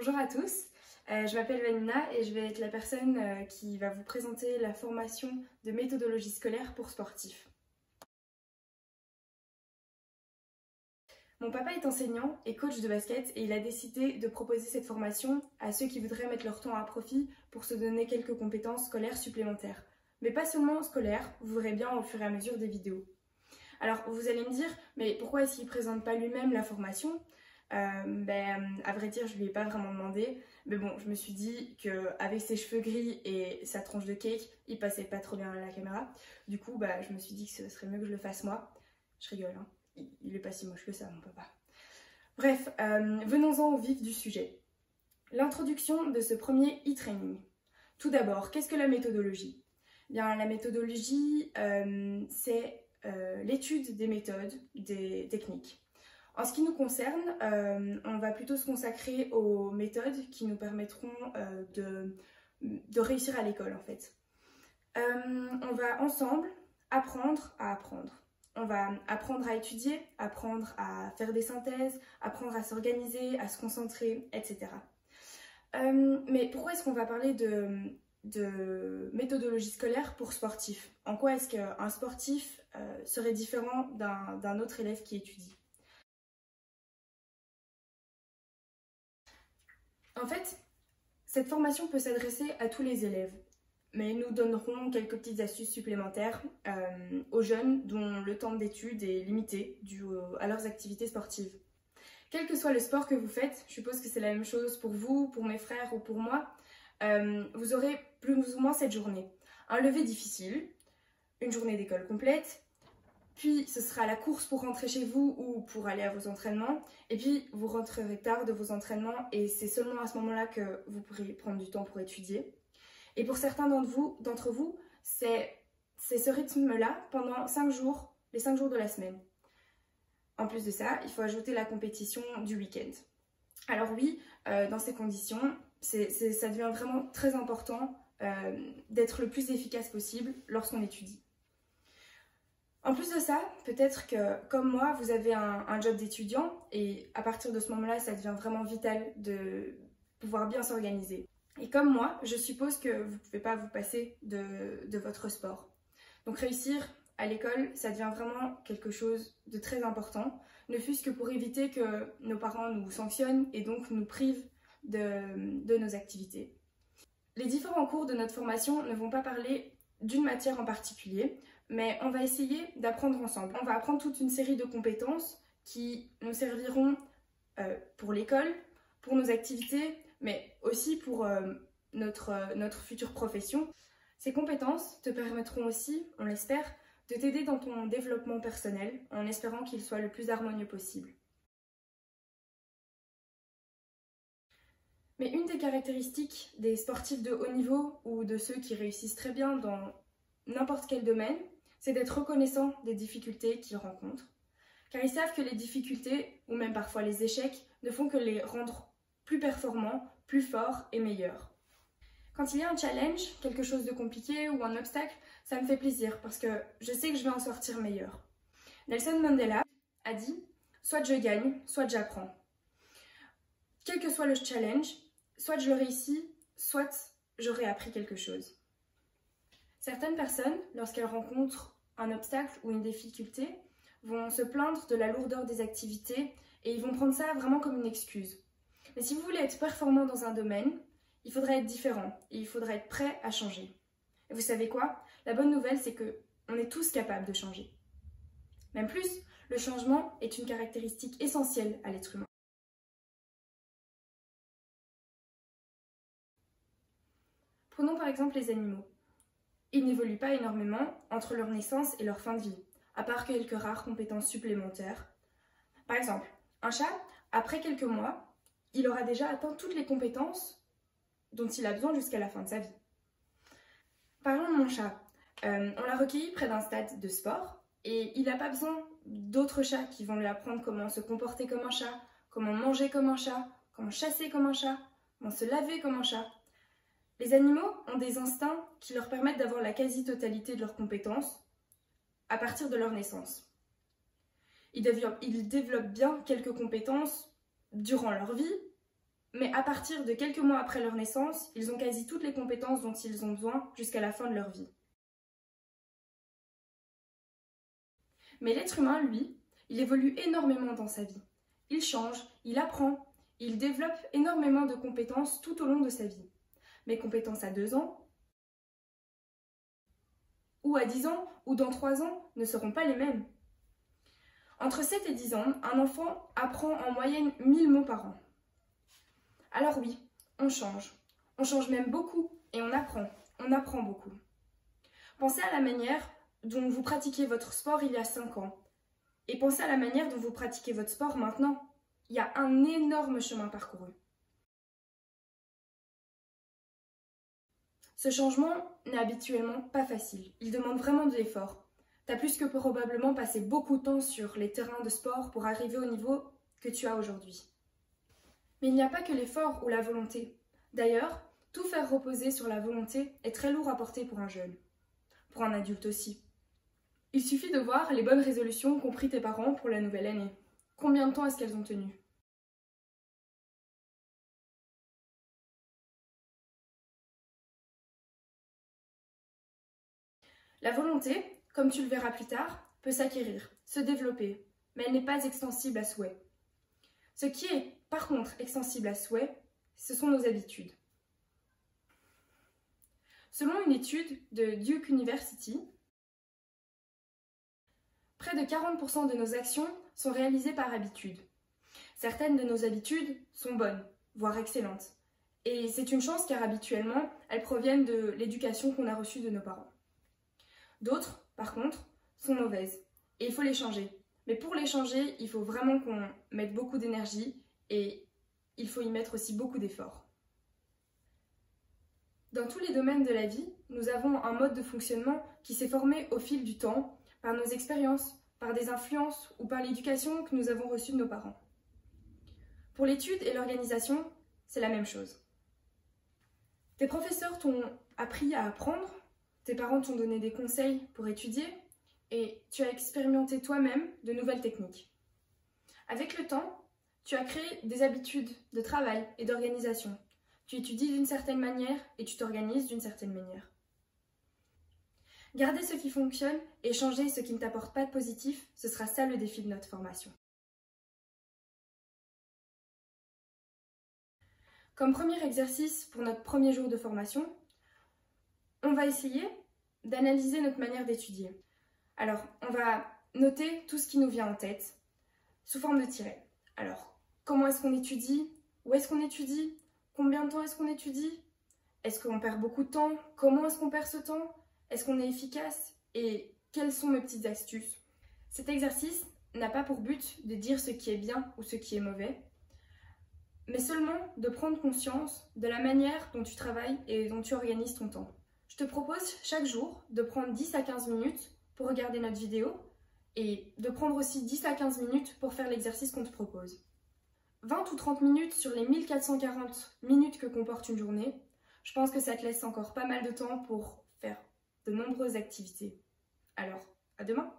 Bonjour à tous, je m'appelle Vanina et je vais être la personne qui va vous présenter la formation de méthodologie scolaire pour sportifs. Mon papa est enseignant et coach de basket et il a décidé de proposer cette formation à ceux qui voudraient mettre leur temps à profit pour se donner quelques compétences scolaires supplémentaires. Mais pas seulement scolaires, vous verrez bien au fur et à mesure des vidéos. Alors vous allez me dire, mais pourquoi est-ce qu'il ne présente pas lui-même la formation ? À vrai dire, je ne lui ai pas vraiment demandé, mais bon, je me suis dit qu'avec ses cheveux gris et sa tronche de cake, il passait pas trop bien à la caméra. Du coup, je me suis dit que ce serait mieux que je le fasse moi. Je rigole, hein. Il est pas si moche que ça, mon papa. Bref, venons-en au vif du sujet. L'introduction de ce premier e-training. Tout d'abord, qu'est-ce que la méthodologie ? Bien, la méthodologie, c'est l'étude des méthodes, des techniques. En ce qui nous concerne, on va plutôt se consacrer aux méthodes qui nous permettront de réussir à l'école en fait. On va ensemble apprendre à apprendre. On va apprendre à étudier, apprendre à faire des synthèses, apprendre à s'organiser, à se concentrer, etc. Mais pourquoi est-ce qu'on va parler de méthodologie scolaire pour sportifs? En quoi est-ce qu'un sportif serait différent d'un autre élève qui étudie? En fait, cette formation peut s'adresser à tous les élèves, mais nous donnerons quelques petites astuces supplémentaires aux jeunes dont le temps d'études est limité dû à leurs activités sportives. Quel que soit le sport que vous faites, je suppose que c'est la même chose pour vous, pour mes frères ou pour moi, vous aurez plus ou moins cette journée. Un lever difficile, une journée d'école complète, puis ce sera la course pour rentrer chez vous ou pour aller à vos entraînements. Et puis vous rentrerez tard de vos entraînements et c'est seulement à ce moment-là que vous pourrez prendre du temps pour étudier. Et pour certains d'entre vous, c'est ce rythme-là pendant 5 jours, les 5 jours de la semaine. En plus de ça, il faut ajouter la compétition du week-end. Alors oui, dans ces conditions, ça devient vraiment très important d'être le plus efficace possible lorsqu'on étudie. En plus de ça, peut-être que, comme moi, vous avez un job d'étudiant et à partir de ce moment-là, ça devient vraiment vital de pouvoir bien s'organiser. Et comme moi, je suppose que vous ne pouvez pas vous passer de votre sport. Donc réussir à l'école, ça devient vraiment quelque chose de très important, ne fût-ce que pour éviter que nos parents nous sanctionnent et donc nous privent de nos activités. Les différents cours de notre formation ne vont pas parler d'une matière en particulier, mais on va essayer d'apprendre ensemble. On va apprendre toute une série de compétences qui nous serviront pour l'école, pour nos activités, mais aussi pour notre future profession. Ces compétences te permettront aussi, on l'espère, de t'aider dans ton développement personnel, en espérant qu'il soit le plus harmonieux possible. Mais une des caractéristiques des sportifs de haut niveau ou de ceux qui réussissent très bien dans n'importe quel domaine, c'est d'être reconnaissant des difficultés qu'ils rencontrent, car ils savent que les difficultés, ou même parfois les échecs, ne font que les rendre plus performants, plus forts et meilleurs. Quand il y a un challenge, quelque chose de compliqué ou un obstacle, ça me fait plaisir parce que je sais que je vais en sortir meilleur. Nelson Mandela a dit « Soit je gagne, soit j'apprends ». Quel que soit le challenge, soit je le réussis, soit j'aurai appris quelque chose. Certaines personnes, lorsqu'elles rencontrent un obstacle ou une difficulté, vont se plaindre de la lourdeur des activités et ils vont prendre ça vraiment comme une excuse. Mais si vous voulez être performant dans un domaine, il faudra être différent et il faudra être prêt à changer. Et vous savez quoi? La bonne nouvelle, c'est qu'on est tous capables de changer. Même plus, le changement est une caractéristique essentielle à l'être humain. Prenons par exemple les animaux. Ils n'évoluent pas énormément entre leur naissance et leur fin de vie, à part quelques rares compétences supplémentaires. Par exemple, un chat, après quelques mois, il aura déjà atteint toutes les compétences dont il a besoin jusqu'à la fin de sa vie. Parlons de mon chat. On l'a recueilli près d'un stade de sport et il n'a pas besoin d'autres chats qui vont lui apprendre comment se comporter comme un chat, comment manger comme un chat, comment chasser comme un chat, comment se laver comme un chat. Les animaux ont des instincts qui leur permettent d'avoir la quasi-totalité de leurs compétences à partir de leur naissance. Ils développent bien quelques compétences durant leur vie, Mais à partir de quelques mois après leur naissance, ils ont quasi toutes les compétences dont ils ont besoin jusqu'à la fin de leur vie. Mais l'être humain, lui, il évolue énormément dans sa vie. Il change, il apprend, il développe énormément de compétences tout au long de sa vie. Mes compétences à 2 ans, ou à 10 ans, ou dans 3 ans, ne seront pas les mêmes. Entre 7 et 10 ans, un enfant apprend en moyenne 1000 mots par an. Alors oui, on change même beaucoup, et on apprend beaucoup. Pensez à la manière dont vous pratiquiez votre sport il y a 5 ans, et pensez à la manière dont vous pratiquez votre sport maintenant. Il y a un énorme chemin parcouru. Ce changement n'est habituellement pas facile. Il demande vraiment de l'effort. T'as plus que probablement passé beaucoup de temps sur les terrains de sport pour arriver au niveau que tu as aujourd'hui. Mais il n'y a pas que l'effort ou la volonté. D'ailleurs, tout faire reposer sur la volonté est très lourd à porter pour un jeune. Pour un adulte aussi. Il suffit de voir les bonnes résolutions qu'ont pris tes parents pour la nouvelle année. Combien de temps est-ce qu'elles ont tenu ? La volonté, comme tu le verras plus tard, peut s'acquérir, se développer, mais elle n'est pas extensible à souhait. Ce qui est, par contre, extensible à souhait, ce sont nos habitudes. Selon une étude de Duke University, près de 40% de nos actions sont réalisées par habitude. Certaines de nos habitudes sont bonnes, voire excellentes. Et c'est une chance car habituellement, elles proviennent de l'éducation qu'on a reçue de nos parents. D'autres, par contre, sont mauvaises et il faut les changer. Mais pour les changer, il faut vraiment qu'on mette beaucoup d'énergie et il faut y mettre aussi beaucoup d'efforts. Dans tous les domaines de la vie, nous avons un mode de fonctionnement qui s'est formé au fil du temps, par nos expériences, par des influences ou par l'éducation que nous avons reçue de nos parents. Pour l'étude et l'organisation, c'est la même chose. Tes professeurs t'ont appris à apprendre, tes parents t'ont donné des conseils pour étudier et tu as expérimenté toi-même de nouvelles techniques. Avec le temps, tu as créé des habitudes de travail et d'organisation. Tu étudies d'une certaine manière et tu t'organises d'une certaine manière. Garder ce qui fonctionne et changer ce qui ne t'apporte pas de positif, ce sera ça le défi de notre formation. Comme premier exercice pour notre premier jour de formation, on va essayer d'analyser notre manière d'étudier. Alors, on va noter tout ce qui nous vient en tête sous forme de tirets. Alors, comment est-ce qu'on étudie? Où est-ce qu'on étudie? Combien de temps est-ce qu'on étudie? Est-ce qu'on perd beaucoup de temps? Comment est-ce qu'on perd ce temps? Est-ce qu'on est efficace? Et quelles sont mes petites astuces? Cet exercice n'a pas pour but de dire ce qui est bien ou ce qui est mauvais, mais seulement de prendre conscience de la manière dont tu travailles et dont tu organises ton temps. Je te propose chaque jour de prendre 10 à 15 minutes pour regarder notre vidéo et de prendre aussi 10 à 15 minutes pour faire l'exercice qu'on te propose. 20 ou 30 minutes sur les 1440 minutes que comporte une journée, je pense que ça te laisse encore pas mal de temps pour faire de nombreuses activités. Alors, à demain!